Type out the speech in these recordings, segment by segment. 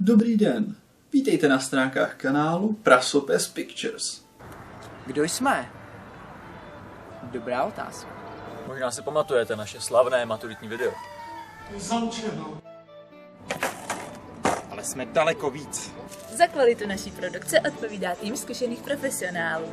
Dobrý den, vítejte na stránkách kanálu Prasopes Pictures. Kdo jsme? Dobrá otázka. Možná si pamatujete naše slavné maturitní video. Zamčeno. Ale jsme daleko víc. Za kvalitu naší produkce odpovídá tým zkušených profesionálů.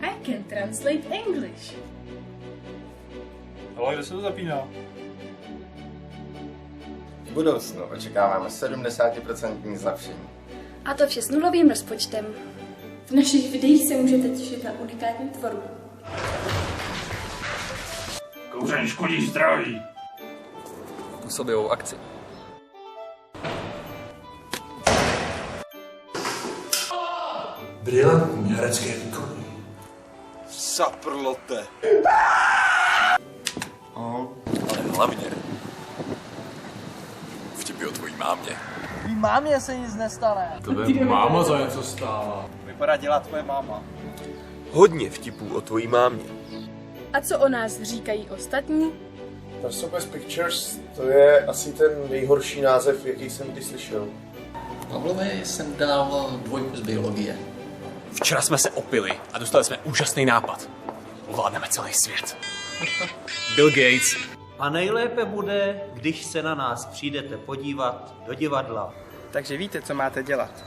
I can translate English. Ale kde se to zapíná? V budoucnu očekáváme 70% zlepšení. A to vše s nulovým rozpočtem. V našich videích se můžete těšit na unikátní tvorbu. Kouření škodí zdraví. Působivou akci. Brilantní herecké výkony. Saprlote. Ale hlavně vtipy o tvojí mámě. Tvý mámě se nic nestane. Tebe máma za něco stála. Vypadá dělá tvoje máma. Hodně vtipů o tvojí mámě. A co o nás říkají ostatní? Prasopes Pictures, to je asi ten nejhorší název, jaký jsem kdy slyšel. Pavlovi jsem dal 2 z biologie. Včera jsme se opili a dostali jsme úžasný nápad. Ovládneme celý svět. Bill Gates. A nejlépe bude, když se na nás přijdete podívat do divadla. Takže víte, co máte dělat.